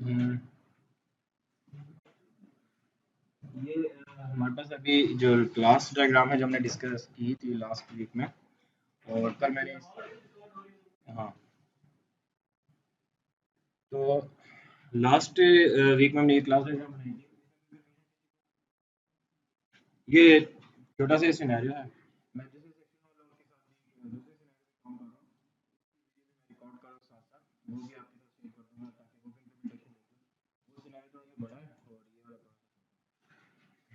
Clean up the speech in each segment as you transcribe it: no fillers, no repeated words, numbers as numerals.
हम्म, ये हमारे पास अभी जो क्लास डायग्राम है जो हमने डिस्कस की थी लास्ट वीक में, और कल मैंने, हाँ, तो लास्ट वीक में हमने ये क्लास डायग्राम बनाई थी। ये छोटा सा सिनेरियो है। मैं जिस सेक्शन वाला उसके साथ दूसरे सिनेरियो पे काम कर रहा हूँ, रिकॉर्ड करो साथ साथ, वो भी आपके साथ शेयर कर दूंगा ताकि वो भी इम्प्लीमेंटेशन, वो सिनेरियो तो ये बड़ा है और ये वाला बड़ा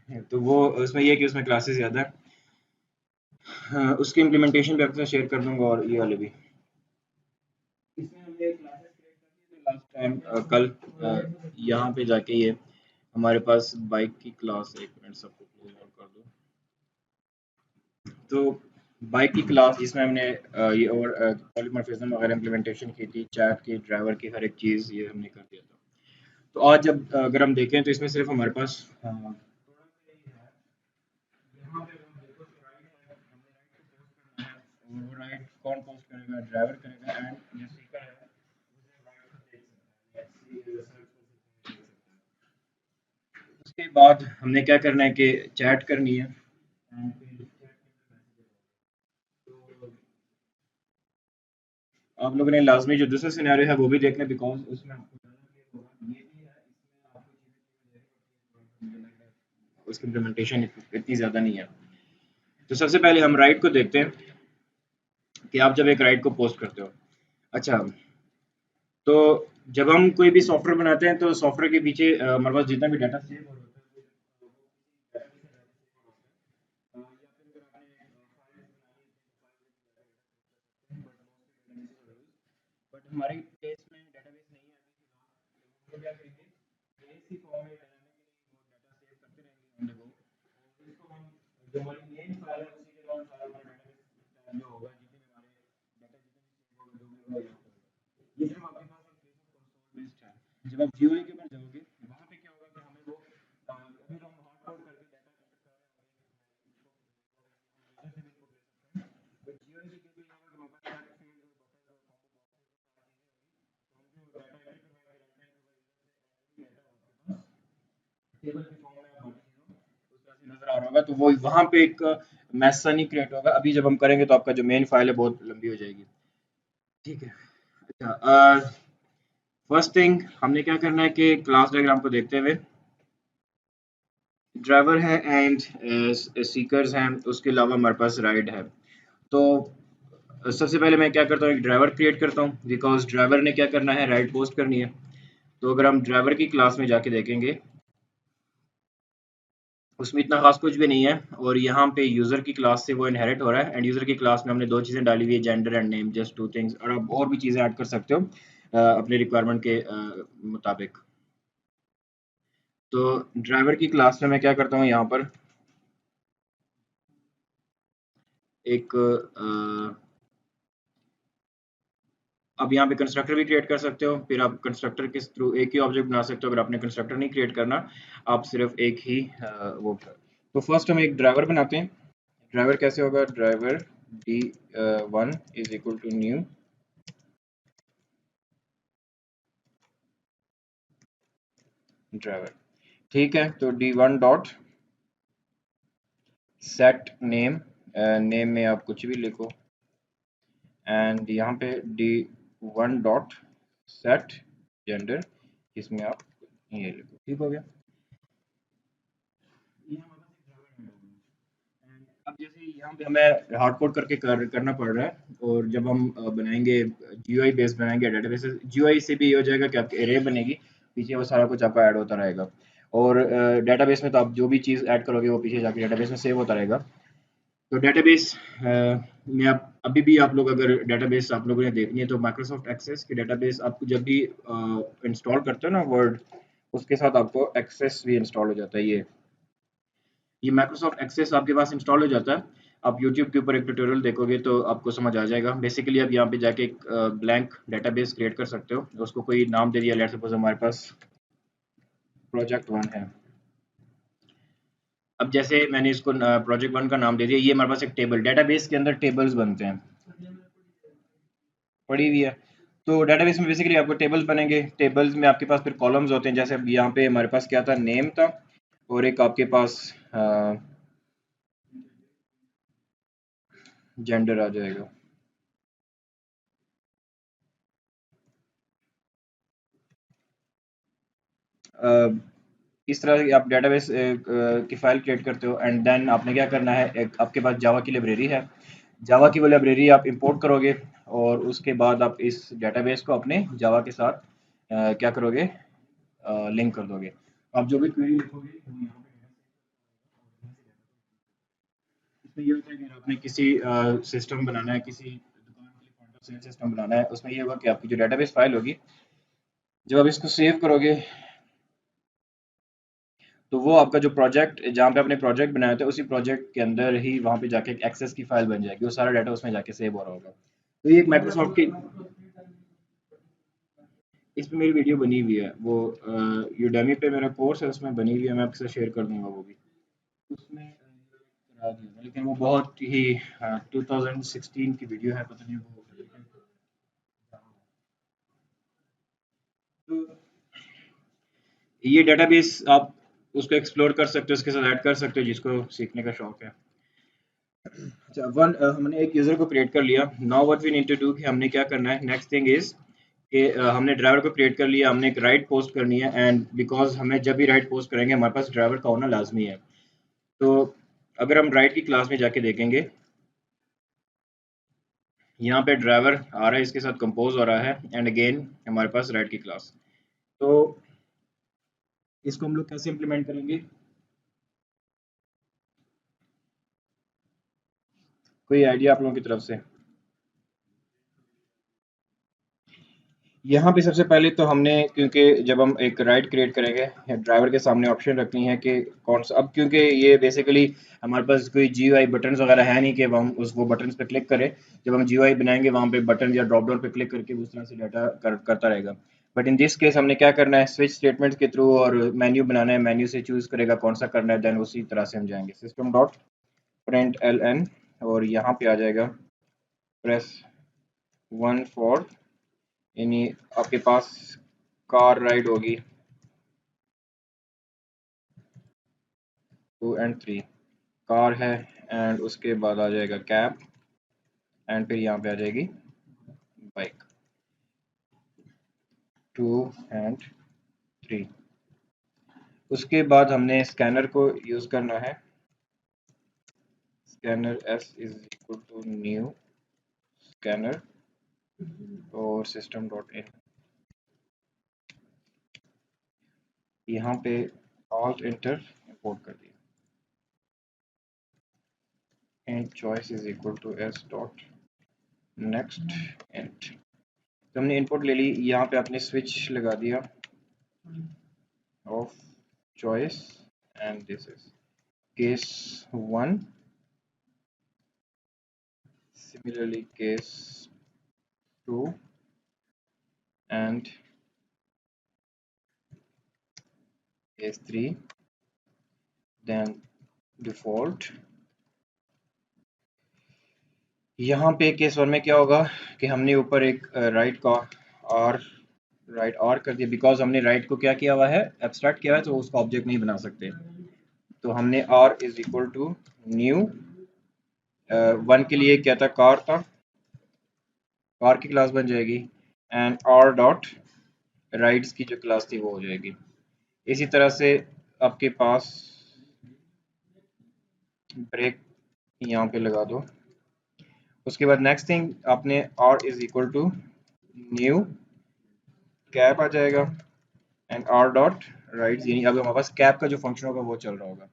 है, तो वो उसमें ये है कि उसमें क्लासेस ज़्यादा है। हाँ, उसकी इम्प्लीमेंटेशन भी आपके साथ शेयर कर दूंगा और ये वाले भी। इसमें हमने क्लासेस क्रिएट कर दी थी लास्ट टाइम, कल यहाँ पे जाके ये हमारे पास बाइक की क्लास, एक मिनट सबको क्लोज आउट कर दो। तो बाइक की क्लास जिसमें हमने ये और पॉलीमॉर्फिज्म वगैरह इम्प्लीमेंटेशन की थी, चैट की, ड्राइवर की, हर एक चीज़ ये हमने कर दिया था। तो आज जब अगर हम देखें तो इसमें सिर्फ हमारे पास यहाँ पे हम देखो तो राइट है, हमने राइट को पोस्ट करना है, और वो राइट कौन पोस्ट करेगा? ड्राइवर करेगा, एंड जो स्पीकर है उसे राइट को देख सकता है, सर्च कर सकता है। उसके बाद हमने क्या करना है कि चैट करनी है, एंड फिर चैट के अंदर मैसेज। तो आप लोगों ने लाजमी जो दूसरा सिनेरियो है वो भी देखना, बिकॉज उसमें आपको ज़्यादा क्लियर होगा। ये भी है, इसमें आपको चीज़ें क्लियर होती है, उसकी इम्प्लीमेंटेशन इतनी ज़्यादा नहीं है। तो सबसे पहले हम राइट को देखते हैं कि आप जब एक राइट को पोस्ट करते हो, अच्छा, तो जब हम कोई भी सॉफ्टवेयर बनाते हैं तो सॉफ्टवेयर के पीछे हमारे पास जितना भी डाटा सेव हो रहा होता है वो database में डाटा सेव हो रहा होता है। या फिर अगर आपने फाइल्स बनानी है बट हमारे केस में डेटाबेस नहीं है अभी फिलहाल, तो हम लोग क्या करेंगे, केस की फॉर्म में डायनामिकली वो डाटा सेव करते रहेंगे ऑन द गो, और इसको हम जो हमारी मेन फाइल है उसी के दौरान सारा हमारा डेटाबेस जो होगा, जितने भी हमारे डाटा जितने भी सेव होगा जो भी होगा यहाँ पे होगा। ये सिर्फ आपके पास एक कंसोल बेस्ड है। जब आप जीओआई के ऊपर जाओगे वहाँ पे क्या होगा कि हमें वो अभी तो हम हार्ड कोड करके डाटा एंटर कर रहे हैं, बट जीओआई के केस में ये होगा कि हमारे पास सारे फील्ड और बफर और कॉम्बो बॉक्सेस और सारी चीज़ें होगी, तो हम जो डाटा एंटर करवाएंगे टेबल की फॉर्म में बाकी चीज़ों उस तरह से नज़र आ रहा होगा, तो वो वहाँ पे एक मैस सा नहीं क्रिएट होगा। अभी जब हम करेंगे तो आपका जो मेन फाइल है बहुत लंबी हो जाएगी। ठीक है, अच्छा, फर्स्ट थिंग हमने क्या करना है कि क्लास डायग्राम को देखते हुए ड्राइवर है एंड सीकर्स हैं, उसके अलावा हमारे पास राइड है। तो सबसे पहले मैं क्या करता हूँ, एक ड्राइवर क्रिएट करता हूँ, बिकॉज ड्राइवर ने क्या करना है, राइड पोस्ट करनी है। तो अगर हम ड्राइवर की क्लास में जाके देखेंगे उसमें इतना खास कुछ भी नहीं है, और यहाँ पे यूज़र की क्लास से वो इनहेरिट हो रहा है, एंड यूज़र की क्लास में हमने दो चीज़ें डाली हुई है, gender and name, just two things, और आप और भी चीज़ें ऐड कर सकते हो अपने रिक्वायरमेंट के मुताबिक। तो ड्राइवर की क्लास में मैं क्या करता हूँ, यहाँ पर एक अब यहाँ पे कंस्ट्रक्टर भी क्रिएट कर सकते हो, फिर आप कंस्ट्रक्टर के थ्रू एक ही ऑब्जेक्ट बना सकते हो। अगर आपने कंस्ट्रक्टर नहीं क्रिएट करना, आप सिर्फ एक ही वो तो फर्स्ट हम एक ड्राइवर बनाते हैं। ड्राइवर कैसे होगा, driver D1 is equal to new driver. ठीक है, तो D1 dot set name, name में आप कुछ भी लिखो, एंड यहाँ पे D1 डॉट सेट जेंडर, इसमें आप ये लिखो। ठीक हो गया, ये हमारे पास एक ड्राइवर ऐड हो गया। एंड अब जैसे यहाँ पे हमें हार्ड कोड करके करना पड़ रहा है, और जब हम बनाएंगे जीयूआई बेस बनाएंगे डेटाबेस, जीयूआई से भी ये हो जाएगा कि आपकी एरे बनेगी, पीछे वो सारा कुछ आपका ऐड होता रहेगा, और डेटाबेस में तो आप जो भी चीज़ ऐड करोगे वो पीछे जाके डेटाबेस में सेव होता रहेगा। तो डेटाबेस में आप अभी भी, आप लोग अगर डेटाबेस आप लोगों ने देखनी है तो माइक्रोसॉफ्ट एक्सेस की डेटाबेस आपको जब भी इंस्टॉल करते हो ना वर्ड, उसके साथ आपको एक्सेस भी इंस्टॉल हो जाता है। ये माइक्रोसॉफ्ट एक्सेस आपके पास इंस्टॉल हो जाता है। आप यूट्यूब के ऊपर एक ट्यूटोरियल देखोगे तो आपको समझ आ जाएगा। बेसिकली आप यहाँ पे जाके एक ब्लैंक डेटाबेस क्रिएट कर सकते हो, उसको कोई नाम दे दिया, लेट्स सपोज हमारे पास प्रोजेक्ट वन है। अब जैसे मैंने इसको प्रोजेक्ट वन का नाम दे दिया, ये हमारे पास एक टेबल, डेटाबेस के अंदर टेबल्स बनते हैं। पड़ी हुई है। तो डेटाबेस में बेसिकली आपको टेबल्स बनेंगे, टेबल्स में आपके पास फिर कॉलम्स होते हैं, जैसे अब यहाँ पे हमारे पास क्या था, नेम था, और एक आपके पास जेंडर आ जाएगा। इस तरह की आप डेटाबेस की फाइल क्रिएट करते हो, एंड देन आपने क्या करना है, एक आपके पास जावा की लाइब्रेरी है, जावा की वो लाइब्रेरी आप इंपोर्ट करोगे, और उसके बाद आप इस डेटाबेस को अपने जावा के साथ क्या करोगे, लिंक कर दोगे। आप जो भी क्वेरी लिखोगे वो यहाँ पे इसमें ये होता है कि अगर आपने किसी सिस्टम बनाना है, किसी दुकान के लिए पॉइंट ऑफ सेल सिस्टम बनाना है, उसमें ये होगा कि आपकी जो डेटाबेस फाइल होगी, जब आप इसको सेव करोगे, तो वो आपका जो प्रोजेक्ट जहाँ पे आपने प्रोजेक्ट बनाया था, उसी प्रोजेक्ट के अंदर ही वहाँ पे जाके एक एक्सेस की फाइल बन जाएगी, वो सारा डाटा उसमें जाके सेव हो रहा होगा। तो ये एक माइक्रोसॉफ्ट की, इस पे मेरी वीडियो बनी हुई है, वो यूडेमी पे मेरा कोर्स है, उसमें बनी हुई है, मैं आपके साथ शेयर कर दूंगा वो भी। उसमें करा दिया था, लेकिन वो बहुत ही 2016 की वीडियो है, पता नहीं वो, तो ये डेटाबेस आप उसको एक्सप्लोर कर सकते हो, उसके साथ ऐड कर सकते हो, जिसको सीखने का शौक है। अच्छा, हमने एक यूज़र को क्रिएट कर लिया। Now what we need to do, कि हमने क्या करना है, नेक्स्ट थिंग इज़ कि हमने ड्राइवर को क्रिएट कर लिया, हमने एक राइट पोस्ट करनी है, एंड बिकॉज़ हमें जब भी राइट पोस्ट करेंगे हमारे पास ड्राइवर का होना लाज़मी है। तो अगर हम राइट की क्लास में जाके देखेंगे, यहाँ पे ड्राइवर आ रहा है, इसके साथ कंपोज़ हो रहा है, एंड अगेन हमारे पास राइट की क्लास। तो इसको हम लोग कैसे इम्प्लीमेंट करेंगे, कोई आइडिया आप लोगों की तरफ से? यहाँ पे सबसे पहले तो हमने, क्योंकि जब हम एक राइड क्रिएट करेंगे, ड्राइवर के सामने ऑप्शन रखनी है कि कौन सा, अब क्योंकि ये बेसिकली हमारे पास कोई जीयूआई बटन्स वगैरह है नहीं कि हम उस वो बटन्स पे क्लिक करें। जब हम जीयूआई बनाएंगे वहाँ पे बटन या ड्रॉप डाउन पे क्लिक करके उस तरह से डाटा करता रहेगा। बट इन दिस केस हमने क्या करना है, स्विच स्टेटमेंट्स के थ्रू, और मेन्यू बनाना है, मेन्यू से चूज करेगा कौन सा करना है, देन उसी तरह से हम जाएंगे system dot print L N, और यहाँ पे आ जाएगा प्रेस वन फॉर, यानी आपके पास कार राइड होगी 2 और 3, कार है, एंड उसके बाद आ जाएगा कैब, एंड फिर यहाँ पे आ जाएगी बाइक 2 और 3। उसके बाद हमने स्कैनर को यूज़ करना है, scanner S is equal to new scanner, और सिस्टम डॉट इन, यहाँ पे ऑल्ट इंटर इंपोर्ट कर दिया, and choice is equal to S dot next and. तो हमने इनपुट ले ली, यहाँ पे आपने स्विच लगा दिया of choice, and this is case 1, similarly case 2, and case 3, then default। यहाँ पे केस 1 में क्या होगा कि हमने ऊपर एक राइट का आर, राइट आर कर दिया, बिकॉज हमने राइट को क्या किया हुआ है, एब्स्ट्रैक्ट किया हुआ है, तो उसका ऑब्जेक्ट नहीं बना सकते। तो हमने R is equal to new, 1 के लिए क्या था, कार था, कार की क्लास बन जाएगी, एंड आर डॉट राइड्स की जो क्लास थी वो हो जाएगी। इसी तरह से आपके पास ब्रेक यहाँ पे लगा दो। उसके बाद नेक्स्ट थिंग आपने R is equal to new cap आ जाएगा, एंड आर डॉट राइड्स, यानी अब हमारे पास कैप का जो फंक्शन होगा वो चल रहा होगा।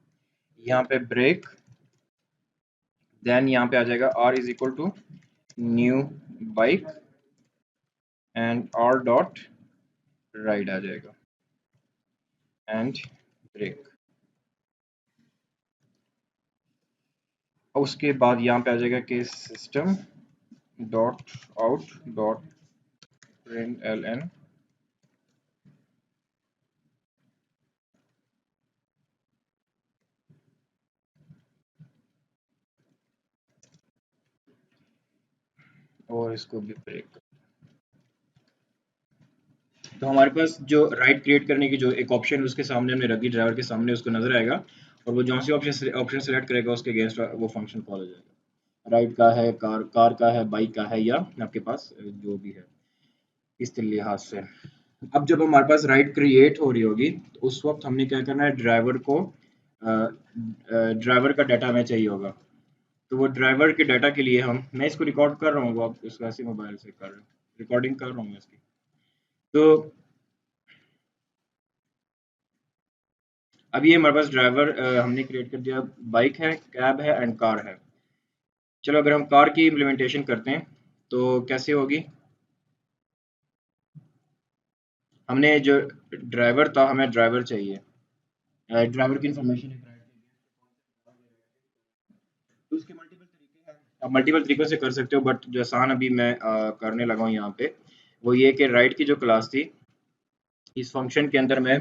यहाँ पे ब्रेक, देन यहाँ पे आ जाएगा R is equal to new bike, and R dot ride आ जाएगा, एंड ब्रेक। उसके बाद यहाँ पे आ जाएगा case system dot out dot print L N, और इसको भी ब्रेक। तो हमारे पास जो राइट क्रिएट करने की जो एक ऑप्शन उसके सामने हमने रख दी, ड्राइवर के सामने उसको नजर आएगा, और वो जो सी ऑप्शन ऑप्शन सेलेक्ट करेगा उसके अगेंस्ट वो फंक्शन कॉल हो जाएगा। राइट का है, कार का है, बाइक का है, या आपके पास जो भी है इस लिहाज से। अब जब हमारे पास राइड क्रिएट हो रही होगी तो उस वक्त हमने क्या करना है, ड्राइवर को ड्राइवर का डाटा हमें चाहिए होगा। तो वो ड्राइवर के डाटा के लिए हम, मैं इसको रिकॉर्ड कर रहा हूँ, वो आप इसको ऐसे मोबाइल से कर रहे हैं, रिकॉर्डिंग कर रहा हूँ मैं इसकी। तो अब ये हमारे पास ड्राइवर हमने क्रिएट कर दिया, बाइक है, कैब है एंड कार है। चलो अगर हम कार की इम्प्लीमेंटेशन करते हैं तो कैसे होगी। हमने जो ड्राइवर था, हमें ड्राइवर चाहिए, ड्राइवर की इंफॉर्मेशन है, तो उसके मल्टीपल तरीके हैं, आप मल्टीपल तरीकों से कर सकते हो, बट जो आसान अभी मैं करने लगा हूँ यहाँ पे, वो ये कि राइट की जो क्लास थी, इस फंक्शन के अंदर मैं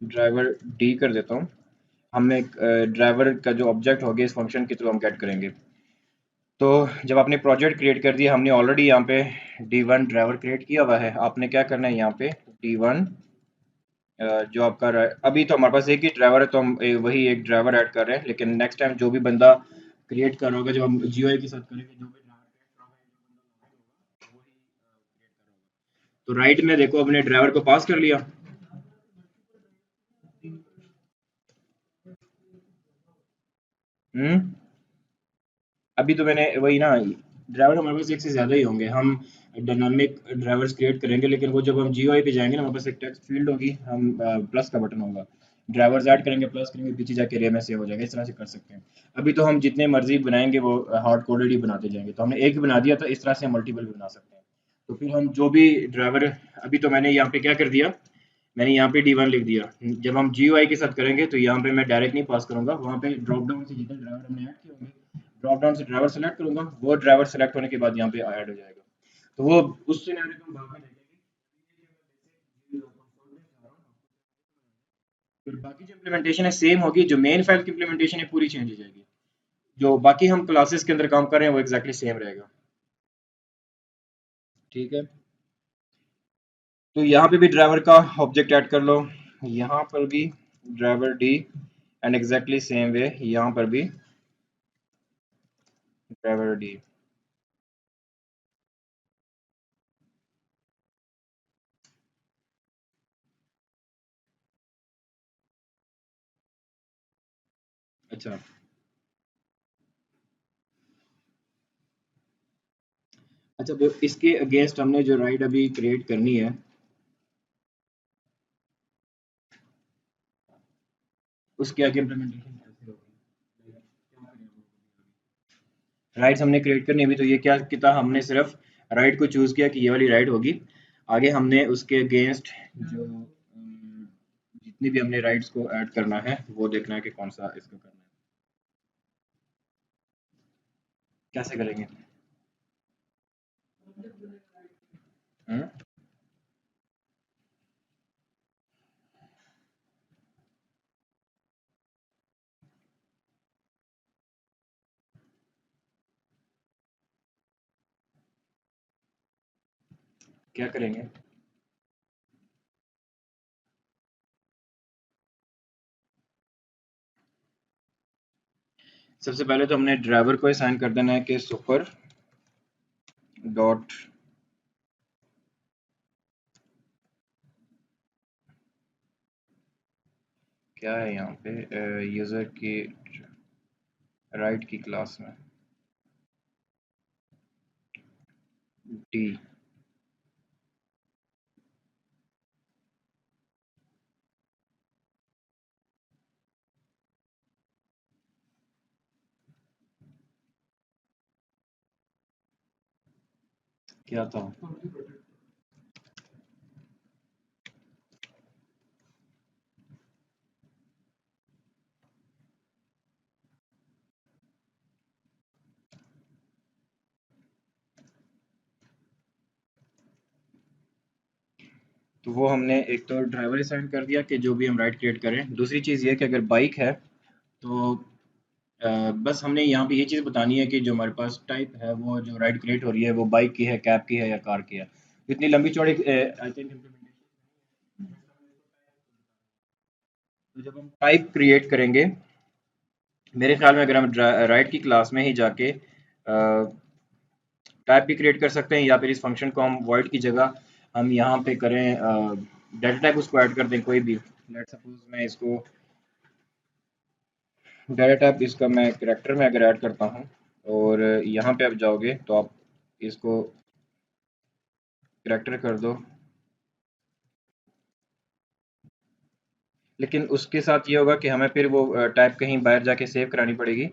ड्राइवर डी कर देता हूँ। हमने ड्राइवर का जो ऑब्जेक्ट होगा इस फंक्शन के थ्रू हम गेट करेंगे। तो जब आपने प्रोजेक्ट क्रिएट कर दिया, हमने ऑलरेडी यहाँ पे D1 ड्राइवर क्रिएट किया हुआ है, आपने क्या करना है यहाँ पे D1 जो आपका अभी तो हमारे पास एक ही ड्राइवर है, तो हम वही एक ड्राइवर ऐड कर रहे हैं, लेकिन नेक्स्ट टाइम जो भी बंदा क्रिएट कर रहा होगा, जब हम GUI के साथ करेंगे, जो भी ड्राइवर क्रिएट कर रहा होगा वही क्रिएट कर रहा होगा। तो राइट में देखो अपने ड्राइवर को पास कर लिया। हम्म अभी तो मैंने वही ना, ड्राइवर हमारे पास एक से ज़्यादा ही होंगे, हम डायनामिक ड्राइवर्स क्रिएट करेंगे, लेकिन वो जब हम GUI पे जाएंगे ना, हमारे पास एक टेक्स्ट फील्ड होगी, हम प्लस का बटन होगा, ड्राइवर्स ऐड करेंगे, प्लस करेंगे, पीछे जाके एरिया में सेव हो जाएगा, इस तरह से कर सकते हैं। अभी तो हम जितने मर्जी बनाएंगे वो हार्ड कोडेड ही बनाते जाएंगे, तो हमने एक ही बना दिया, तो इस तरह से हम मल्टीपल भी बना सकते हैं। तो फिर हम जो भी ड्राइवर, अभी तो मैंने यहाँ पे क्या कर दिया, मैंने यहाँ पे D1 लिख दिया। जब हम GUI के साथ करेंगे तो यहाँ पे मैं डायरेक्ट नहीं पास करूंगा, वहाँ पे ड्रॉप डाउन से जितने ड्राइवर हमने ऐड किए होंगे, ड्रॉप डाउन से ड्राइवर सेलेक्ट करूंगा, वो ड्राइवर सेलेक्ट होने के बाद यहाँ पे ऐड हो जाएगा। तो वो उस सिनेरियो को हम बाद में देखेंगे। फिर बाकी जो इम्प्लीमेंटेशन है सेम होगी, जो मेन फाइल की इम्प्लीमेंटेशन है पूरी चेंज हो जाएगी, जो बाकी हम क्लासेस के अंदर काम कर रहे हैं वो एक्जैक्टली सेम रहेगा। ठीक है, तो यहाँ पे भी ड्राइवर का ऑब्जेक्ट ऐड कर लो, यहाँ पर भी driver D, and exactly same way यहाँ पर भी ड्राइवर डी। अच्छा, अच्छा, वो इसके अगेंस्ट हमने जो राइड अभी क्रिएट करनी है, उसके आगे इम्प्लीमेंटेशन कैसे होगी, राइड्स हमने क्रिएट करनी है। अभी तो ये क्या किया, हमने सिर्फ राइड को चूज किया कि ये वाली राइड होगी, आगे हमने उसके अगेंस्ट जो जितनी भी हमने राइड्स को ऐड करना है वो देखना है कि कौन सा इसको करना है, कैसे करेंगे। हम्म क्या करेंगे। सबसे पहले तो हमने ड्राइवर को असाइन कर देना है कि सुपर डॉट, क्या है यहाँ पे, यूजर की राइट की क्लास में डी। क्या था, तो वो हमने एक तो ड्राइवर असाइन कर दिया कि जो भी हम राइड क्रिएट करें। दूसरी चीज़ ये कि अगर बाइक है तो बस हमने यहाँ पे ये चीज़ बतानी है कि जो हमारे पास टाइप है, वो जो राइड क्रिएट हो रही है वो बाइक की है, कैब की है या कार की है। इतनी लंबी चौड़ी आई थिंक इम्प्लीमेंटेशन। तो जब हम टाइप क्रिएट करेंगे, मेरे ख्याल में अगर हम राइट की क्लास में ही जाके टाइप भी क्रिएट कर सकते हैं, या फिर इस फंक्शन को हम वॉइड की जगह हम यहाँ पे करें डाटा टाइप उसको ऐड कर दें कोई भी। लेट सपोज मैं इसको डाटा टाइप इसका मैं कैरेक्टर में अगर ऐड करता हूँ, और यहाँ पे आप जाओगे तो आप इसको कैरेक्टर कर दो, लेकिन उसके साथ ये होगा कि हमें फिर वो टाइप कहीं बाहर जाके सेव करानी पड़ेगी।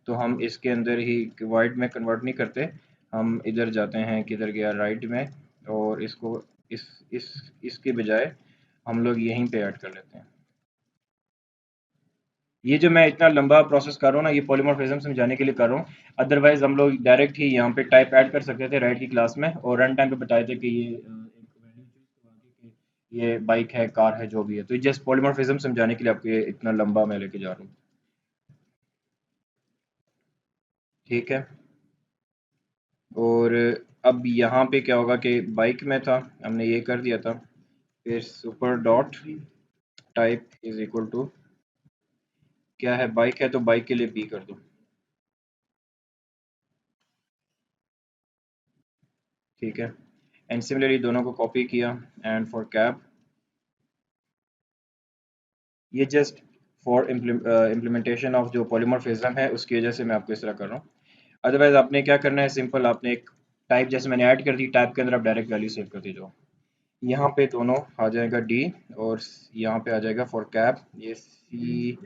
तो हम इसके अंदर ही वाइड में कन्वर्ट नहीं करते, हम इधर जाते हैं, किधर गया, राइट में, और इसको इस इसके बजाय हम लोग यहीं पे ऐड कर लेते हैं। ये जो मैं इतना लंबा प्रोसेस कर रहा हूँ ना, ये पॉलीमॉर्फिज्म समझाने के लिए कर रहा हूँ। अदरवाइज हम लोग डायरेक्ट ही यहाँ पे टाइप ऐड कर सकते थे राइट की क्लास में, और रन टाइम पे बताए थे कि ये एक वैल्यू चूज करवा के कि ये बाइक है, कार है, जो भी है। तो जस्ट पॉलीमॉर्फिज्म समझाने के लिए आपको ये इतना लंबा मैं लेके जा रहा हूँ। ठीक है। और अब यहाँ पे क्या होगा कि बाइक में था, हमने ये कर दिया था, फिर super dot type is equal to क्या है, बाइक है तो बाइक के लिए बी कर दो। ठीक है। एंड सिमिलरली दोनों को कॉपी किया, एंड फॉर कैब, ये जस्ट फॉर इम्प्लीमेंटेशन ऑफ जो पॉलीमॉर्फिज्म है उसकी वजह से मैं आपको इस तरह कर रहा हूँ। अदरवाइज आपने क्या करना है, सिंपल आपने एक टाइप जैसे मैंने ऐड कर दी, टाइप के अंदर आप डायरेक्ट वैल्यू सेव कर दीजिए। यहाँ पे दोनों आ जाएगा डी, और यहाँ पे आ जाएगा फॉर कैब ये सी।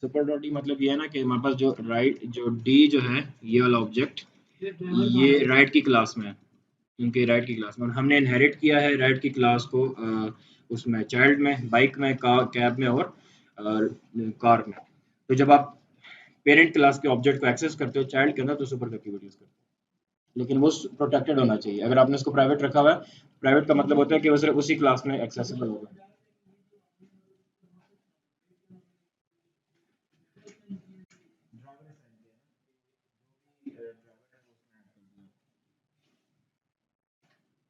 सुपर डॉट डी मतलब ये है ना कि हमारे पास जो राइट जो डी जो है, ये वाला ऑब्जेक्ट, ये राइट की क्लास में है, क्योंकि राइट की क्लास में, और हमने इनहेरिट किया है राइट की क्लास को उसमें चाइल्ड में, बाइक में, कैब में, और कार में। तो जब आप पेरेंट क्लास के ऑब्जेक्ट को एक्सेस करते हो चाइल्ड के अंदर, तो सुपर का कीवर्ड यूज करते हो, लेकिन वो प्रोटेक्टेड होना चाहिए। अगर आपने उसको प्राइवेट रखा हुआ है, प्राइवेट का मतलब होता है कि वो सिर्फ उसी क्लास में एक्सेसिबल होगा।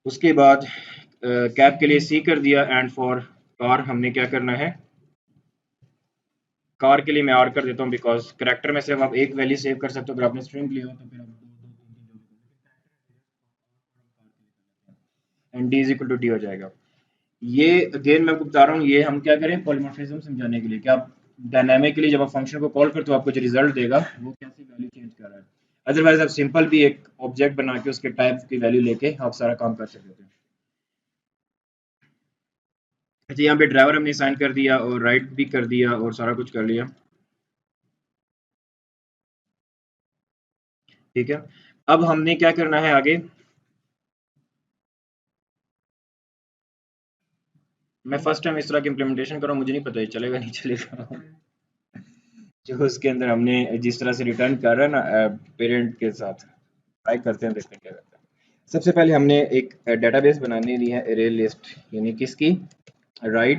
उसके बाद कैब के लिए सी कर दिया, एंड फॉर कार हमने क्या करना है, कार के लिए मैं आर कर देता हूँ, बिकॉज करेक्टर में सिर्फ आप एक वैल्यू सेव कर सकते हो, अगर आपने स्ट्रिंग लिया हो तो फिर आप दो दो तीन तीन जो भी कर, and D is equal to D हो जाएगा। ये अगेन मैं आपको बता रहा हूँ, ये हम क्या करें पॉलीमॉर्फिज्म समझाने के लिए कि आप डायनामिकली जब आप फंक्शन को कॉल करते हो आपको जो रिजल्ट देगा वो कैसी वैल्यू चेंज कर रहा है। अदरवाइज आप सिंपल भी एक ऑब्जेक्ट बना के उसके टाइप की वैल्यू लेके आप सारा काम कर सकते थे। अच्छा, यहाँ पे ड्राइवर हमने साइन कर दिया और राइट भी कर दिया और सारा कुछ कर लिया। ठीक है। अब हमने क्या करना है आगे, मैं फर्स्ट टाइम इस तरह की इम्प्लीमेंटेशन कर रहा हूँ, मुझे नहीं पता ये चलेगा नहीं चलेगा। जो उसके अंदर हमने जिस तरह से रिटर्न कर रहा है ना पेरेंट के साथ, ट्राई करते हैं, देखते हैं क्या करते हैं। सबसे पहले हमने एक डेटाबेस बनानी ली है, एरे लिस्ट, यानी किसकी, right,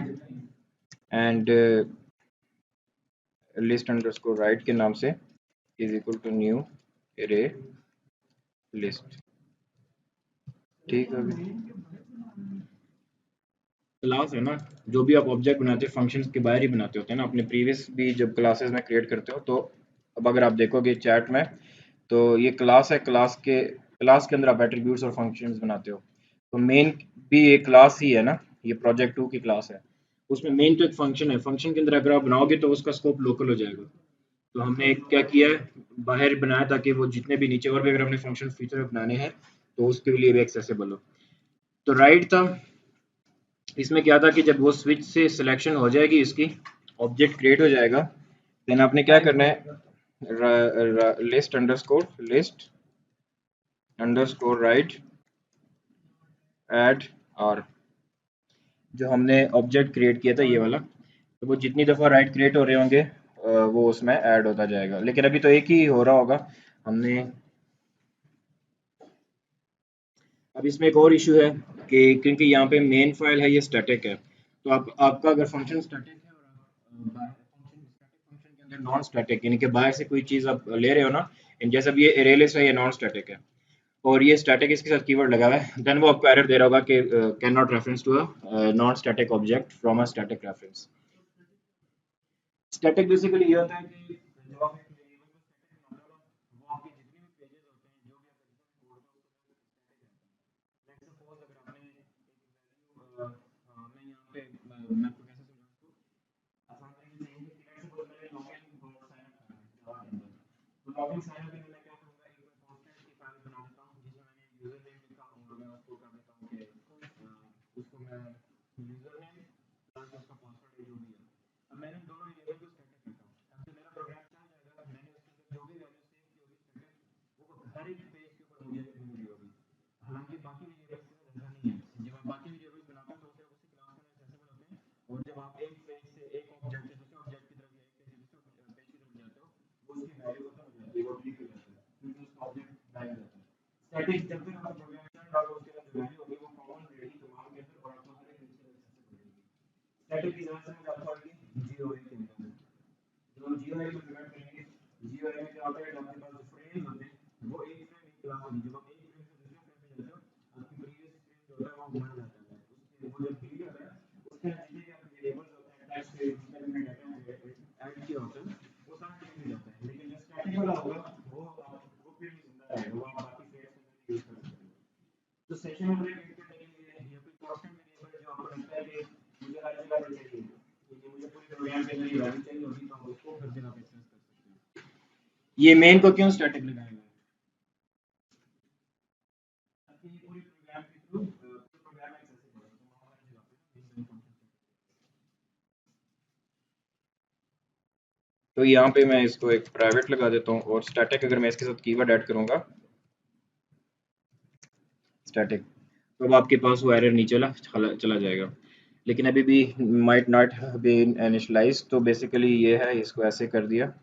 and list underscore right के नाम से is equal to new array list. ठीक है। क्लास है ना, जो भी आप ऑब्जेक्ट बनाते हैं फंक्शंस के बाहर ही बनाते होते हैं ना, अपने प्रीवियस भी जब क्लासेस में क्रिएट करते हो तो अब अगर आप देखोगे चैट में, तो ये क्लास है, क्लास के अंदर आप एट्रीब्यूट्स और फंक्शंस बनाते हो। तो मेन भी एक क्लास ही है ना, ये प्रोजेक्ट 2 की क्लास है, उसमें मेन तो एक फंक्शन है, फंक्शन के अंदर अगर आप बनाओगे तो उसका स्कोप लोकल हो जाएगा। तो हमने क्या किया है, बाहर बनाया ताकि वो जितने भी नीचे और भी अगर हमने फंक्शन फीचर बनाने हैं तो उसके लिए भी एक्सेसिबल हो। तो राइट था, इसमें क्या था कि जब वो स्विच से सिलेक्शन हो जाएगी, इसकी ऑब्जेक्ट क्रिएट हो जाएगा, देन आपने क्या करना है, list underscore right add R, जो हमने ऑब्जेक्ट क्रिएट किया था ये वाला, तो वो जितनी दफ़ा राइट क्रिएट हो रहे होंगे वो उसमें ऐड होता जाएगा, लेकिन अभी तो एक ही हो रहा होगा हमने। अब इसमें एक और इशू है कि क्योंकि यहाँ पे मेन फाइल है, ये स्टैटिक है, तो आप आपका अगर फंक्शन स्टैटिक है और फंक्शन के अंदर नॉन स्टैटिक, यानी कि बाहर से कोई चीज़ आप ले रहे हो ना, जैसे अब ये एरे लिस्ट है, ये नॉन स्टैटिक है, और ये स्टैटिक इसके साथ कीवर्ड लगा हुआ है, देन वो आपको एरर दे रहा होगा कि cannot reference to a non static object from a static reference. Static basically ये होता है कि जब आप एक वेरिएबल को स्टैटिक बनाते हो ना, वो आपके जितने भी पेजेस होते हैं, जो भी आप एग्जीक्यूट कोड का उसको स्टैटिक रहता है। लेट्स सपोज अगर आपने एक वैल्यू मैं यहाँ पे मैं आपको कैसे समझाऊँ, आसान तरीके से यही है कि लेट्स सपोज मैंने लॉगिन और साइन अप करना है जावा के अंदर। तो लॉगिन साइन अप के लिए मैं क्या करूँगा, एक मैं कांस्टेंट की फाइल बना देता हूँ जिसमें मैंने यूजर नेम लिखा और मैं उसको कर देता हूँ कि उसको मैं यूजर नेम प्लस उसका पासवर्ड है जो भी है। अब मैंने दोनों वेरिएबल को स्टैटिक रखा हूँ। अब जो मेरा प्रोग्राम चल जाएगा, मैंने उसके अंदर जो भी वैल्यू सेव की होगी स्टैटिक, वो हर एक पेज के ऊपर मुझे मिल रही होगी। हालांकि बाकी वेरिएबल्स के साथ ऐसा नहीं है। जब आप बाकी वेरिएबल्स बनाते हो तो सिर्फ उसी क्लास में एक्सेसिबल होते हैं, और जब आप एक पेज से एक ऑब्जेक्ट से दूसरे ऑब्जेक्ट की तरफ या एक पेज से दूसरे पेज की तरफ जाते हो, वो उसकी वैल्यू खत्म हो जाती है, वो डिलीट हो जाता है क्योंकि उसका ऑब्जेक्ट गायब हो जाता है। स्टैटिक जब तक आपका प्रोग्राम चल रहा होगा उसके अंदर जो वैल्यू होगी वो कॉमन रहेगी दिमाग के अंदर और आपको हर एक पेज से एक्सेसिबल रहेगी। स्टैटिक की ज़्यादा समझ आपको आएगी जीओआई के अंदर। जब हम जीओआई को इम्प्लीमेंट करेंगे, जीओआई में क्या होता है कि आपके पास जो फ्रेम्स होते हैं वो एक फ्रेम एक क्लास होगी। जब आप एक फ्रेम से दूसरे फ्रेम पे जाते हो, आपकी प्रीवियस फ्रेम जो होता है वो मर जाता है, उसके वो जब डिलीट होता है उसके अंदर जितने भी आपके वेरिएबल्स होते हैं, टेक्स्ट के जितने भी मैंने डाटा ऐड किया होता है वो सारा डिलीट हो जाता है। लेकिन जो स्टैटिक वाला होगा वो फिर भी जिंदा रहेगा, वो आप बाकी फ्रेम्स के अंदर यूज कर सकते हो। तो सेशन ओवरराइड करने के लिए या कोई कांस्टेंट वेरिएबल जो आपको लगता है कि मुझे हर जगह पे चाहिए, क्योंकि मुझे पूरे प्रोग्राम के अंदर ये वैल्यू चाहिए होगी, तो आप उसको हर जगह पे एक्सेस कर सकते हो। ये मेन को क्यों स्टैटिक लगाया हुआ है, ताकि ये पूरे प्रोग्राम के थ्रू पूरे प्रोग्राम में एक्सेसिबल हो, तो वहाँ हर जगह पे मेन मेन फंक्शन। तो यहाँ पे मैं इसको एक प्राइवेट लगा देता हूँ, और स्टैटिक अगर मैं इसके साथ कीवर्ड ऐड करूँगा स्टैटिक, तो अब आपके पास वो एरर नहीं चला जाएगा। लेकिन अभी भी माइट नॉट बीन इनिशियलाइज, तो बेसिकली ये है, इसको ऐसे कर दिया।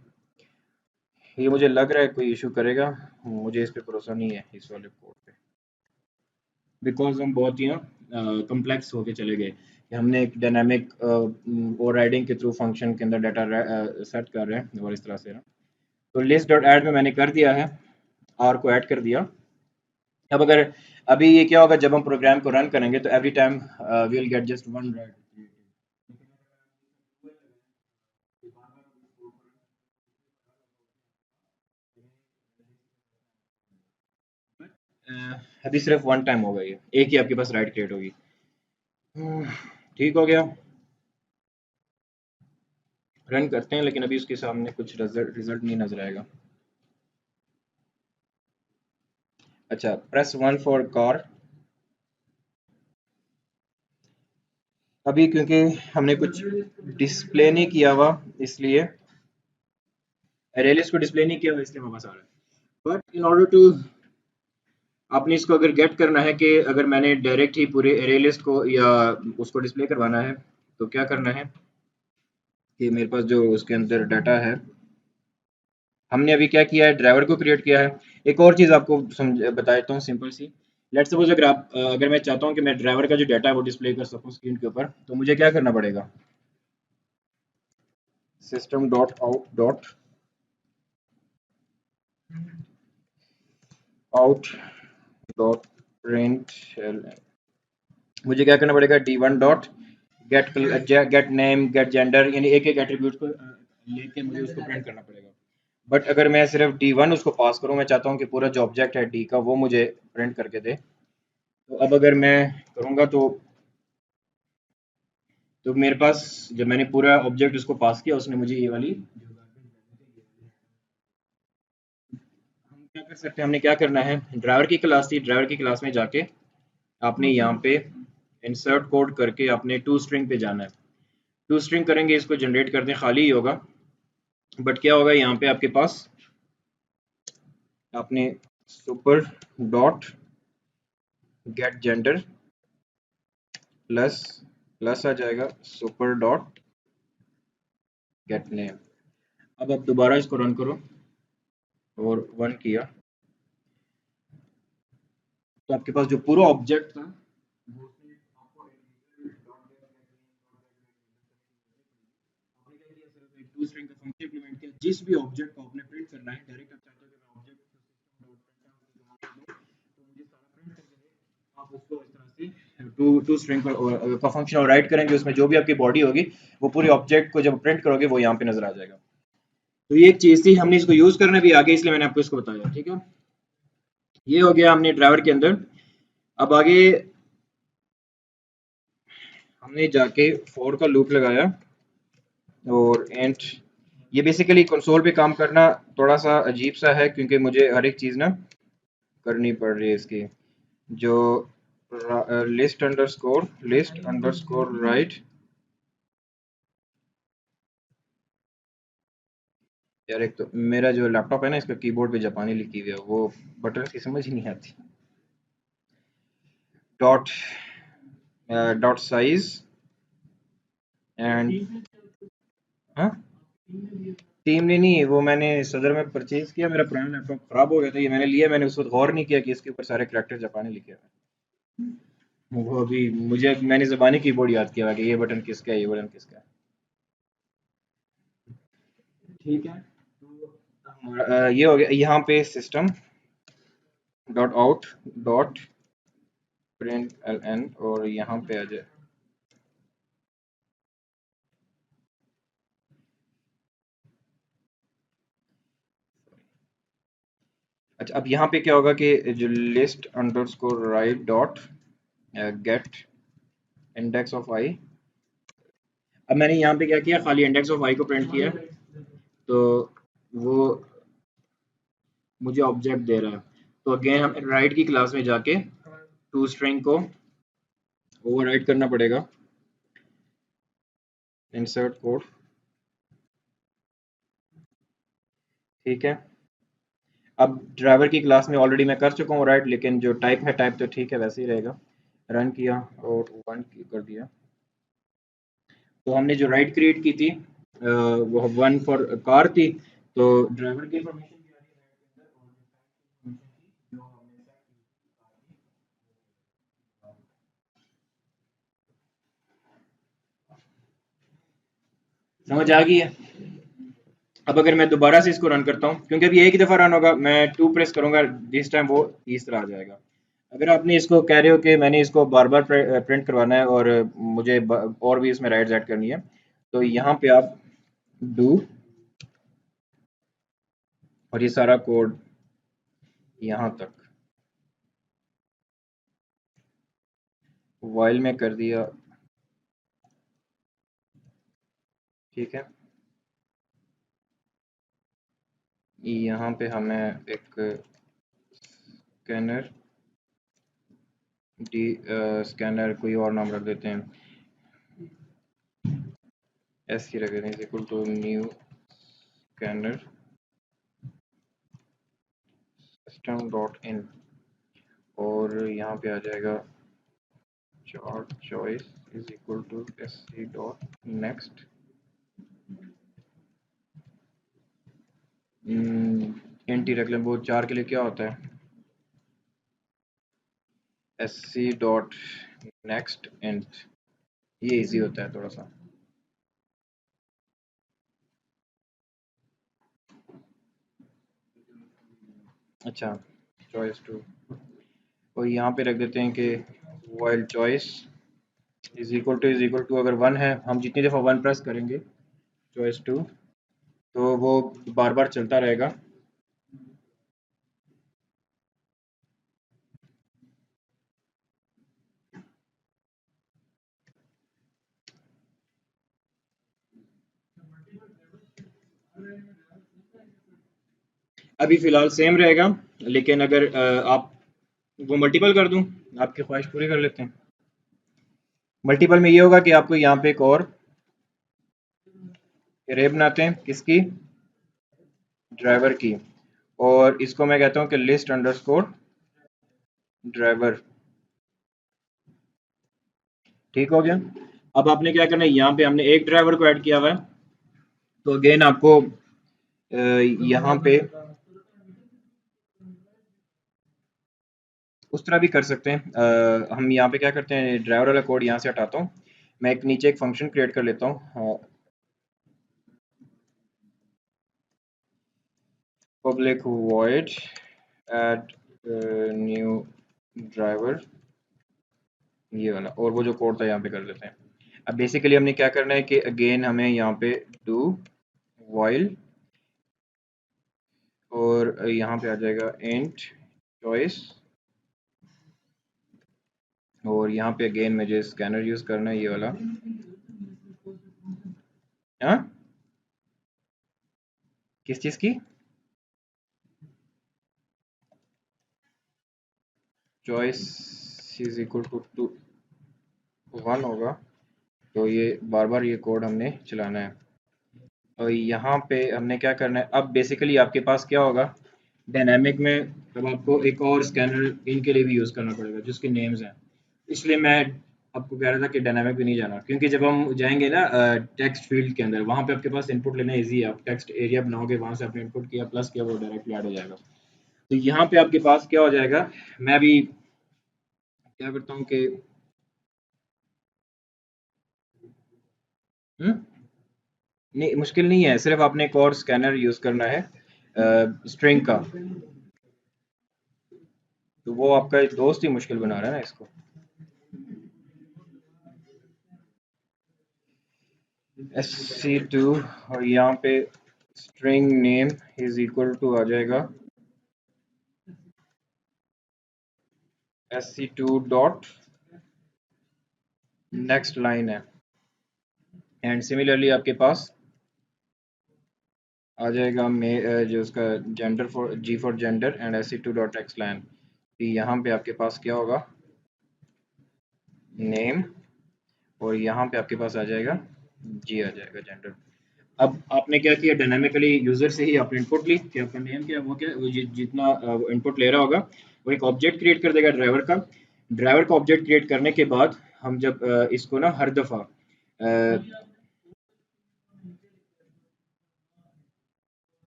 ये मुझे लग रहा है कोई इशू करेगा, मुझे इस पे भरोसा नहीं है इस वाले कोड पे, बिकॉज हम बहुत ही ना कम्प्लेक्स होके चले गए कि हमने एक डायनामिक ओवरराइडिंग के थ्रू फंक्शन के अंदर डाटा सेट कर रहे हैं और इस तरह से ना। तो लिस्ट डॉट ऐड में मैंने कर दिया है, आर को ऐड कर दिया। अब अगर अभी ये क्या होगा, जब हम प्रोग्राम को रन करेंगे तो every time we will get just one right. अभी सिर्फ वन टाइम होगा, ये एक ही आपके पास राइट क्रिएट होगी। ठीक हो गया, रन करते हैं, लेकिन अभी उसके सामने कुछ रिजल्ट नहीं नजर आएगा। अच्छा, प्रेस वन फॉर कार। अभी क्योंकि हमने कुछ डिस्प्ले नहीं किया हुआ, इसलिए अरे लिस्ट को डिस्प्ले नहीं किया हुआ इसलिए वापस आ रहा है। बट इन ऑर्डर टू, आपने इसको अगर गेट करना है कि अगर मैंने डायरेक्ट ही पूरे एरे लिस्ट को या उसको डिस्प्ले करवाना है, तो क्या करना है कि मेरे पास जो उसके अंदर डाटा है, हमने अभी क्या किया है, ड्राइवर को क्रिएट किया है। एक और चीज़ आपको समझ बता देता हूँ सिंपल सी। लेट्स सपोज अगर मैं चाहता हूँ कि मैं ड्राइवर का जो डाटा है वो डिस्प्ले कर सकूँ स्क्रीन के ऊपर, तो मुझे क्या करना पड़ेगा, system dot out dot out dot print, मुझे क्या करना पड़ेगा, d1 dot gate name gate gender, यानी एक एक एट्रीब्यूट को लेके मुझे उसको प्रिंट करना पड़ेगा। बट अगर मैं सिर्फ d1 उसको पास करूँ, मैं चाहता हूँ कि पूरा जो ऑब्जेक्ट है d का वो मुझे प्रिंट करके दे, तो अब अगर मैं करूँगा तो मेरे पास जब मैंने पूरा ऑब्जेक्ट उसको पास किया, उसने मुझे ये वाली, हम क्या कर सकते हैं, हमने क्या करना है, ड्राइवर की क्लास थी, ड्राइवर की क्लास में जाके आपने यहाँ पे इंसर्ट कोड करके आपने टू स्ट्रिंग पे जाना है। टू स्ट्रिंग करेंगे, इसको जनरेट करते हैं, खाली ही होगा। बट क्या होगा यहाँ पे आपके पास, आपने super dot get gender plus plus आ जाएगा सुपर डॉट गेट नेम। अब आप दोबारा इसको रन करो और वन किया, तो आपके पास जो पूरा ऑब्जेक्ट था वो उसने आपको आपने क्या किया, सिर्फ एक टू स्ट्रिंग का फंक्शन इंप्लीमेंट किया, जिस भी ऑब्जेक्ट को आपने प्रिंट करना है डायरेक्ट आप चाहते हो कि मैं ऑब्जेक्ट आप उसको इस तरह से टू स्ट्रिंग का फंक्शन ओवरराइड करेंगे, उसमें जो भी आपकी बॉडी होगी वो पूरी ऑब्जेक्ट को जब प्रिंट करोगे वो यहाँ पे नजर आ जाएगा। तो ये एक चीज थी, हमने इसको यूज करना भी आगे, इसलिए मैंने आपको इसको बताया। ठीक है, ये हो गया हमने ड्राइवर के अंदर। अब आगे हमने जाके फॉर का लूप लगाया और एंड ये बेसिकली कंसोल पे काम करना थोड़ा सा अजीब सा है क्योंकि मुझे हर एक चीज़ ना करनी पड़ रही है इसकी। जो लिस्ट अंडरस्कोर राइट, यार एक तो मेरा जो लैपटॉप है ना इसका कीबोर्ड पे जापानी लिखी हुई है, वो बटन की समझ ही नहीं आती। डॉट डॉट साइज एंड हाँ, टीम ने नहीं, वो मैंने सदर में परचेज किया, मेरा पुराना लैपटॉप खराब हो गया था, ये मैंने लिया, मैंने उस वक्त गौर नहीं किया कि इसके ऊपर सारे करेक्टर जापानी लिखे हुए हैं। वो अभी मुझे मैंने ज़बानी कीबोर्ड याद किया हुआ कि ये बटन किसका है, ये बटन किसका है। ठीक है, तो ये हो गया यहाँ पे system dot out dot print L N, और यहाँ पे आ जाए अच्छा। अब यहाँ पे क्या होगा कि जो list underscore right dot get index of I, अब मैंने यहाँ पे क्या किया, खाली इंडेक्स ऑफ आई को प्रिंट किया, तो वो मुझे ऑब्जेक्ट दे रहा है। तो अगेन हम राइट की क्लास में जाके टू स्ट्रिंग को ओवरराइड करना पड़ेगा, इंसर्ट कोड। ठीक है, अब ड्राइवर की क्लास में ऑलरेडी मैं कर चुका हूँ राइट, लेकिन जो टाइप है टाइप तो ठीक है वैसे ही रहेगा। रन किया और वन कर दिया, तो हमने जो राइट क्रिएट की थी वो वन फॉर कार थी, तो ड्राइवर की इंफॉर्मेशन भी आ रही है राइट के अंदर, और जो हमने set की थी, समझ आ गई है। अब अगर मैं दोबारा से इसको रन करता हूँ, क्योंकि अभी एक ही दफ़ा रन होगा, मैं टू प्रेस करूंगा, दिस टाइम वो तीसरा आ जाएगा। अगर आपने इसको कह रहे हो कि मैंने इसको बार बार प्रिंट करवाना है और मुझे और भी इसमें राइट्स ऐड करनी है, तो यहाँ पे आप डू और ये सारा कोड यहाँ तक वाइल में कर दिया। ठीक है, यहाँ पे हमें एक स्कैनर डी स्कैनर कोई और नाम रख देते हैं, एस की रख देते हैं, equal to new scanner system dot in, और यहाँ पे आ जाएगा char choice is equal to S C dot next. एंटी रख लें, वो चार के लिए क्या होता है, S C dot next and, ये इजी होता है थोड़ा सा। अच्छा, चॉइस टू, और यहाँ पे रख देते हैं कि while choice is equal to अगर वन है, हम जितनी दफ़ा वन प्रेस करेंगे चॉइस टू, तो वो बार बार चलता रहेगा। अभी फ़िलहाल सेम रहेगा, लेकिन अगर आप वो मल्टीपल कर दूं, आपकी ख्वाहिश पूरी कर लेते हैं। मल्टीपल में ये होगा कि आपको यहाँ पे एक और एरे बनाते हैं, किसकी, ड्राइवर की, और इसको मैं कहता हूँ कि लिस्ट अंडरस्कोर ड्राइवर। ठीक हो गया। अब आपने क्या करना है, यहाँ पे हमने एक ड्राइवर को ऐड किया हुआ है, तो अगेन आपको यहाँ पे उस तरह भी कर सकते हैं। हम यहाँ पे क्या करते हैं, ड्राइवर वाला कोड यहाँ से हटाता हूँ, मैं एक नीचे एक फंक्शन क्रिएट कर लेता हूँ, public void add new driver, ये वाला, और वो जो कोड था यहाँ पे कर देते हैं। अब बेसिकली हमने क्या करना है कि अगेन हमें यहाँ पे डू वाइल, और यहाँ पे आ जाएगा इंट चॉइस, और यहाँ पे अगेन मुझे स्कैनर यूज करना है, ये वाला। हाँ, किस चीज की? चॉइस इज इक्वल टू 1 होगा, तो ये बार बार ये कोड हमने चलाना है। और यहाँ पे हमने क्या करना है, अब बेसिकली आपके पास क्या होगा डायनामिक में, तब आपको एक और स्कैनर इनके लिए भी यूज़ करना पड़ेगा जिसके नेम्स हैं। इसलिए मैं आपको कह रहा था कि डायनामिक भी नहीं जाना, क्योंकि जब हम जाएंगे ना टेक्स्ट फील्ड के अंदर, वहाँ पे आपके पास इनपुट लेना इजी है। आप टेक्स्ट एरिया बनाओगे, वहाँ से आपने इनपुट किया, प्लस किया, वो डायरेक्टली ऐड हो जाएगा। तो यहाँ पे आपके पास क्या हो जाएगा, मैं भी क्या करता हूँ कि नहीं, मुश्किल नहीं है, सिर्फ आपने एक और स्कैनर यूज़ करना है स्ट्रिंग का। तो वो आपका एक दोस्त ही मुश्किल बना रहा है ना इसको। sc2, और यहाँ पे string name is equal to आ जाएगा sc2 डॉट नेक्स्ट लाइन है। एंड सिमिलरली आपके पास आ जाएगा जो उसका gender for G for gender and sc2 dot X line. यहाँ पे आपके पास क्या होगा नेम, और यहाँ पे आपके पास आ जाएगा जी, आ जाएगा जेंडर। अब आपने क्या किया, डायनामिकली यूजर से ही आपने इनपुट ली कि आपका नेम क्या है, वो क्या है, वो जितना वो इनपुट ले रहा होगा, वो एक ऑब्जेक्ट क्रिएट कर देगा ड्राइवर का। ड्राइवर का ऑब्जेक्ट क्रिएट करने के बाद हम जब इसको ना हर दफा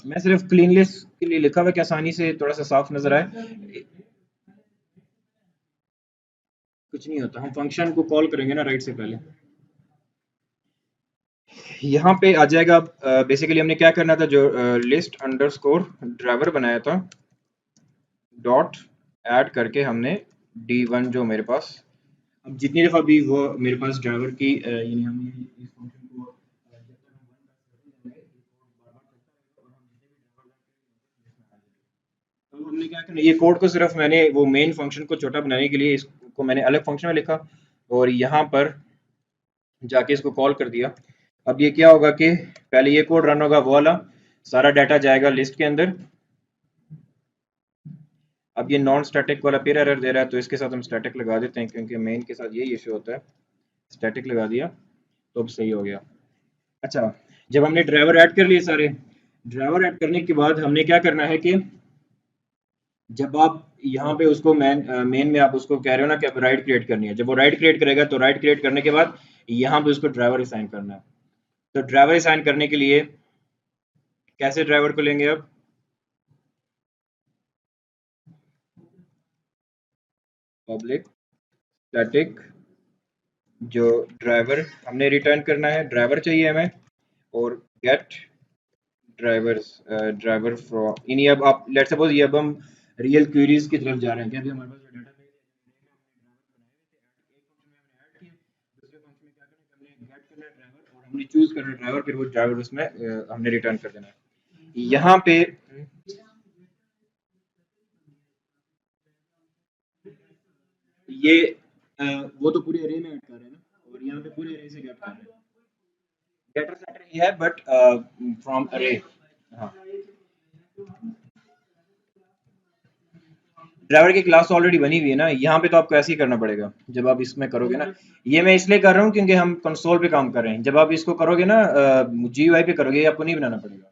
मैं सिर्फ क्लीन लिस्ट के लिए लिखा हुआ कि आसानी से थोड़ा सा साफ नजर आए। कुछ नहीं होता, हम फंक्शन को कॉल करेंगे ना राइट से पहले। यहाँ पे आ जाएगा। बेसिकली हमने क्या करना था, जो लिस्ट अंडरस्कोर ड्राइवर बनाया था, डॉट ऐड करके हमने D1 जो मेरे पास, अब जितनी दफ़ा भी वो मेरे पास ड्राइवर की यानी हम इस फंक्शन को जब तक हम रन करते रहेंगे, ये कोड बार-बार चलता रहेगा और हम जितने भी ड्राइवर तो हमने क्या करना, ये कोड को सिर्फ मैंने वो मेन फंक्शन को छोटा बनाने के लिए इसको मैंने अलग फंक्शन में लिखा, और यहाँ पर जाके इसको कॉल कर दिया। अब ये क्या होगा कि पहले ये कोड रन होगा, वो वाला सारा डाटा जाएगा लिस्ट के अंदर। अब ये नॉन स्टैटिक वाला फिर एरर दे रहा है, तो इसके साथ हम स्टैटिक लगा देते हैं, क्योंकि मेन के साथ यही इशू होता है। स्टैटिक लगा दिया तो अब सही हो गया। अच्छा, जब हमने ड्राइवर ऐड कर लिए सारे, ड्राइवर ऐड करने के बाद हमने क्या करना है कि जब आप यहाँ पे उसको मेन में आप उसको कह रहे हो ना कि अब राइट क्रिएट करनी है, जब वो राइट क्रिएट करेगा तो राइट क्रिएट करने के बाद यहाँ पे उसको ड्राइवर असाइन करना है। तो ड्राइवर असाइन करने के लिए कैसे ड्राइवर को लेंगे, अब पब्लिक स्टैटिक जो ड्राइवर हमने रिटर्न करना है, ड्राइवर चाहिए हमें, और गेट ड्राइवर्स ड्राइवर फ्रॉम इन्हीं। अब आप लेट सपोज ये अब हम रियल क्वेरीज की तरफ जा रहे हैं, क्या अभी हमारे पास जो डाटा दूसरे फंक्शन में क्या करना है, हमने गेट करना है ड्राइवर और हमने चूज करना है ड्राइवर, फिर वो ड्राइवर उसमें हमने रिटर्न कर देना है यहाँ पे। ये वो तो पूरे अरे में ऐड कर रहे हैं ना, और यहाँ पे पूरे अरे से गेट कर रहे हैं। गेटर सेटर ही है बट फ्रॉम अरे। हाँ, ड्राइवर की क्लास ऑलरेडी बनी हुई है ना, यहाँ पे तो आपको ऐसे ही करना पड़ेगा जब आप इसमें करोगे ना। ये मैं इसलिए कर रहा हूँ क्योंकि हम कंसोल पे काम कर रहे हैं, जब आप इसको करोगे ना GUI पे करोगे, ये आपको नहीं बनाना पड़ेगा।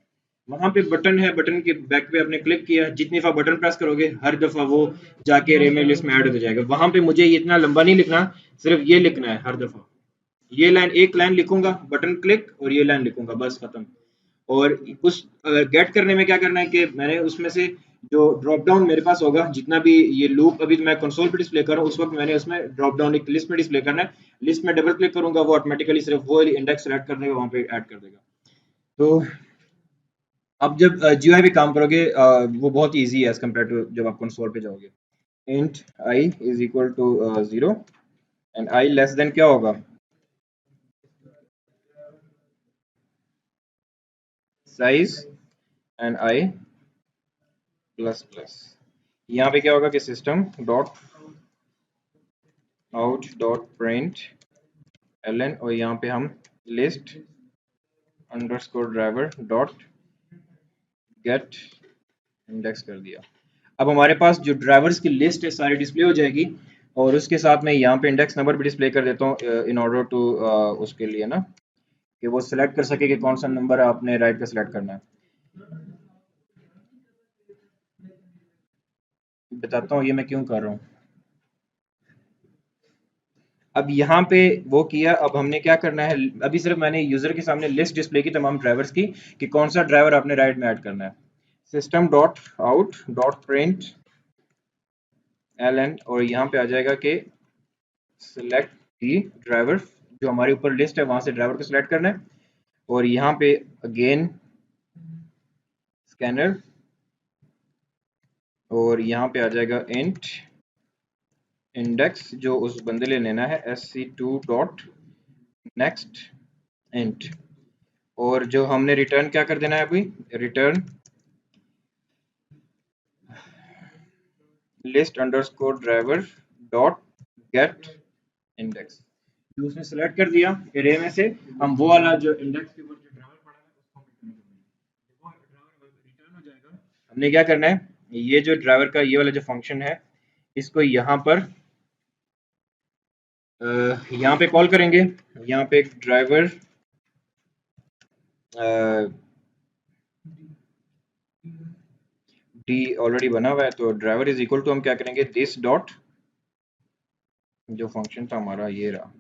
वहां पे बटन है, बटन के बैक पे आपने क्लिक किया, जितनी दफा बटन प्रेस करोगे हर दफा वो जाके रे में लिस्ट में ऐड होता जाएगा। वहां पे मुझे इतना लंबा नहीं लिखना, सिर्फ ये लिखना है हर दफा। ये लाइन, एक लाइन लिखूंगा, बटन क्लिक, और ये लाइन लिखूंगा, बस खत्म। और उस गेट करने में क्या करना है कि मैंने उसमें से जो ड्रॉप डाउन मेरे पास होगा, जितना भी ये लूप अभी तो मैं कंसोल पे डिस्प्ले कर रहा हूँ, उस वक्त मैंने उसमें ड्रॉप डाउन एक लिस्ट में डिस्प्ले करना है। लिस्ट में डबल क्लिक करूंगा, वो ऑटोमेटिकली सिर्फ वो इंडेक्स सेलेक्ट कर देगा, वहां पे ऐड कर देगा। तो अब जब GUI पे काम करोगे वो बहुत ईजी है एज कम्पेयर टू जब आप कंसोल पे जाओगे। Int I is equal to 0 and I less than क्या होगा, size and I plus plus. यहाँ पे क्या होगा कि system dot out dot print L N और यहाँ पे हम list underscore driver dot get index कर दिया। अब हमारे पास जो ड्राइवर्स की लिस्ट है सारी डिस्प्ले हो जाएगी और उसके साथ में यहाँ पे इंडेक्स नंबर भी डिस्प्ले कर देता हूँ इन ऑर्डर टू उसके लिए ना कि वो सिलेक्ट कर सके कि कौन सा नंबर आपने राइट पे सिलेक्ट करना है। बताता हूँ ये मैं क्यों कर रहा हूँ। अब यहाँ पे वो किया, अब हमने क्या करना है, अभी सिर्फ मैंने यूजर के सामने लिस्ट डिस्प्ले की तमाम ड्राइवर्स की कि कौन सा ड्राइवर आपने राइट में ऐड करना है। System dot out dot print L N और यहाँ पे आ जाएगा कि सिलेक्ट दी ड्राइवर, जो हमारे ऊपर लिस्ट है वहां से ड्राइवर को सिलेक्ट करना है और यहाँ पे अगेन स्कैनर और यहाँ पे आ जाएगा इंट इंडेक्स जो उस बंदे ले लेना है sc2 डॉट नेक्स्ट इंट और जो हमने रिटर्न क्या कर देना है अभी, return list underscore driver dot get index. जो उसने सेलेक्ट कर दिया एरे में से, हम वो वाला जो इंडेक्स के ऊपर जो ड्राइवर पड़ा है उसको हम रिटर्न करेंगे। वो ड्राइवर रिटर्न हो जाएगा। हमने क्या करना है, ये जो ड्राइवर का ये वाला जो फंक्शन है इसको यहाँ पर यहाँ पे कॉल करेंगे। यहाँ पे एक ड्राइवर डी ऑलरेडी बना हुआ है तो ड्राइवर इज इक्वल टू हम क्या करेंगे, दिस डॉट जो फंक्शन था हमारा ये रहा।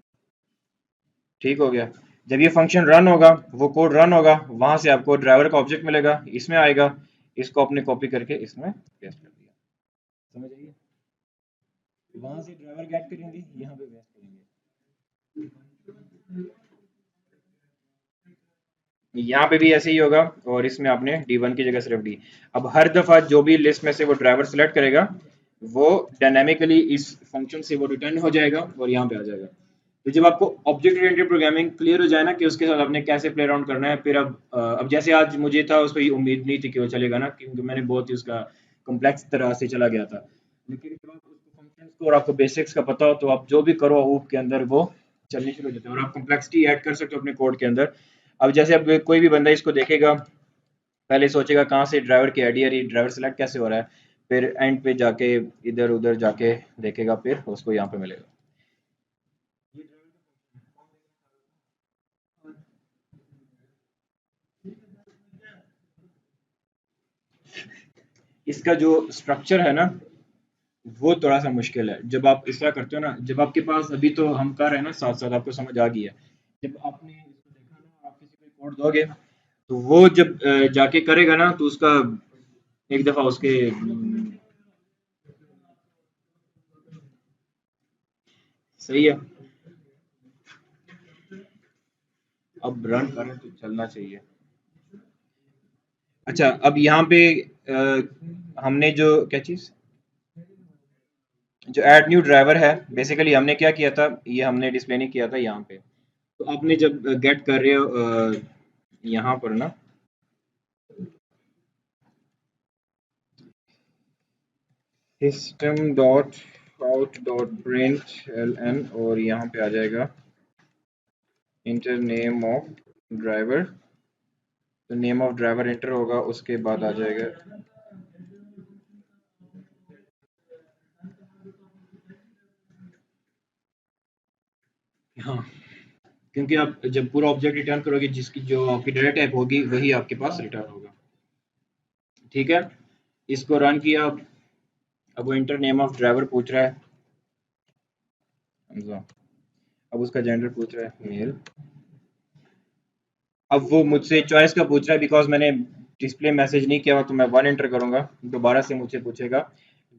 ठीक हो गया। जब ये फंक्शन रन होगा, वो कोड रन होगा, वहां से आपको ड्राइवर का ऑब्जेक्ट मिलेगा, इसमें आएगा, इसको आपने कॉपी करके इसमें पेस्ट कर दिया। समझ आइए, वहां से ड्राइवर गेट करेंगे, यहाँ पे पेस्ट करेंगे। यहाँ पे भी ऐसे ही होगा और इसमें आपने D1 की जगह सिर्फ D। अब हर दफा जो भी लिस्ट में से वो ड्राइवर सेलेक्ट करेगा वो डायनामिकली इस फंक्शन से वो रिटर्न हो जाएगा और यहाँ पे आ जाएगा। तो जब आपको ऑब्जेक्ट ओरिएंटेड प्रोग्रामिंग क्लियर हो जाए ना कि उसके साथ आपने कैसे प्ले अराउंड करना है, फिर अब जैसे आज मुझे था उस पर उम्मीद नहीं थी कि वो चलेगा ना, क्योंकि मैंने बहुत ही उसका कॉम्प्लेक्स तरह से चला गया था। लेकिन जब आप उसको फंक्शंस को और आपको बेसिक्स का पता हो तो आप जो भी करो ऊप के अंदर वो चलनी शुरू हो जाती है और आप कॉम्प्लेक्सिटी ऐड कर सकते हो अपने कोड के अंदर। अब जैसे अब कोई भी बंदा इसको देखेगा, पहले सोचेगा कहाँ से ड्राइवर की आईडी आ रही है, ड्राइवर सेलेक्ट कैसे हो रहा है, फिर एंड पे जाके इधर उधर जाके देखेगा, फिर उसको यहाँ पे मिलेगा। इसका जो स्ट्रक्चर है ना वो थोड़ा सा मुश्किल है। जब आप इस तरह करते हो ना, जब आपके पास अभी तो हम कर रहे हैं ना साथ साथ, आपको समझ आ गई है। जब आपने इसको देखा ना, आप किसी को कोड दोगे तो वो जब जाके करेगा ना तो उसका एक दफा उसके सही है। अब रन करें तो चलना चाहिए। अच्छा, अब यहाँ पे हमने जो क्या चीज, जो ऐड न्यू ड्राइवर है, बेसिकली हमने क्या किया था, ये हमने डिस्प्ले नहीं किया था यहाँ पे। तो आपने जब गेट कर रहे हो यहाँ पर ना, system dot out dot print L N और यहाँ पे आ जाएगा इंटर नेम ऑफ ड्राइवर। तो नेम ऑफ ड्राइवर इंटर होगा, उसके बाद आ जाएगा हाँ, क्योंकि आप जब पूरा ऑब्जेक्ट रिटर्न करोगे जिसकी जो आपकी डाटा टाइप होगी वही आपके पास रिटर्न होगा। ठीक है, इसको रन किया। अब वो इंटर नेम ऑफ ड्राइवर पूछ रहा है हमजा। अब उसका जेंडर पूछ रहा है मेल। अब वो मुझसे चॉइस का पूछ रहा है, बिकॉज मैंने डिस्प्ले मैसेज नहीं किया हुआ तो मैं वन एंटर करूंगा, दोबारा से मुझसे पूछेगा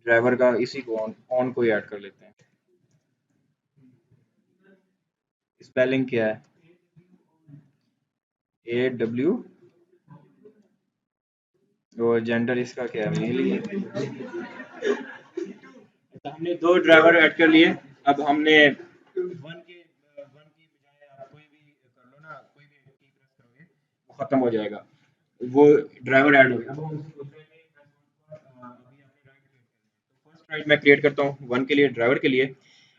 ड्राइवर का, इसी को ऑन को ही ऐड कर लेते हैं। स्पेलिंग क्या है, AW और जेंडर इसका क्या है, मेल ही है। तो हमने दो ड्राइवर ऐड कर लिए। अब हमने खत्म हो जाएगा, वो ड्राइवर ऐड हो गया। अब हम उससे पूछ रहे हैं कि अभी आपने राइड क्रिएट करनी है, तो फर्स्ट राइड मैं क्रिएट करता हूँ 1 के लिए, ड्राइवर के लिए।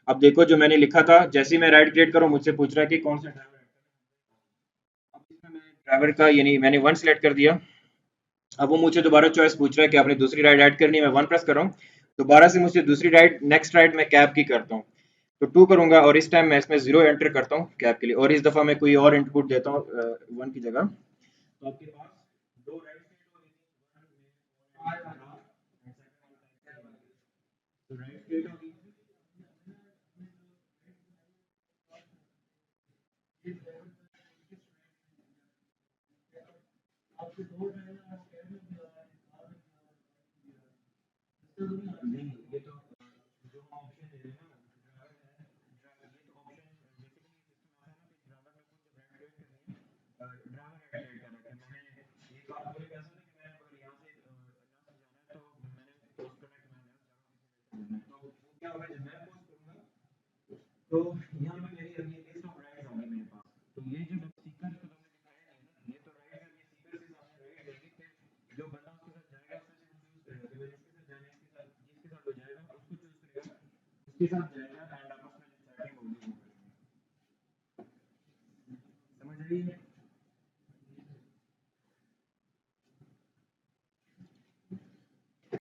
अब देखो जो मैंने लिखा था, जैसे ही मैं राइड क्रिएट करूँ मुझसे पूछ रहा है कि कौन सा ड्राइवर ऐड करना है। अब इसमें मैं ड्राइवर का यानी मैंने 1 सेलेक्ट कर दिया। अब वो मुझे दोबारा चॉइस पूछ रहा है कि आपने दूसरी राइड ऐड करनी है, मैं 1 प्रेस कर रहा हूँ। दोबारा से मुझे दूसरी राइड, नेक्स्ट राइड मैं कैब की करता हूँ, तो 2 करूंगा और इस टाइम मैं इसमें 0 एंटर करता हूँ कैब के लिए, और इस दफा मैं कोई और इनपुट देता हूँ 1 की जगह। तो आपके पास दो राइड स्टेट हो गई थी, वन में एंड सेकंड वन, तो राइड स्टेट होगी। नहीं, ये तो जो हम ऑप्शन दे रहे हैं ना, ड्राइवर है, ये तो ऑप्शन बेसिकली सिस्टम ऐसा है ना कि ड्राइवर में कुछ ब्रांड क्रिएट करनी है, ड्राइवर ऐड क्रिएट करना है। मैंने एक आप बोले कैसा ना कि मैं अगर यहाँ से यहाँ से जाना है, तो मैंने पोस्ट करना है कि मैं यहाँ जा रहा हूँ, तो वो क्या होगा, जब मैं पोस्ट करूंगा तो यहाँ पे मेरी अभी लिस्ट ऑफ राइड्स आ गई मेरे पास। तो ये जो सीक्वेंस को तुमने दिखाया नहीं है ना, ये तो राइड है, ये सीक्वेंस के सामने राइड जाएगी, फिर जो बंदा उसके साथ जाएगा उससे वो चूज करेगा कि भाई इसके साथ जाना है, इसके साथ, जिसके साथ वो जाएगा उसको चूज करेगा, उसके साथ जाएगा, एंड आपस में जो चैटिंग होगी वो करेंगे। समझ रही है?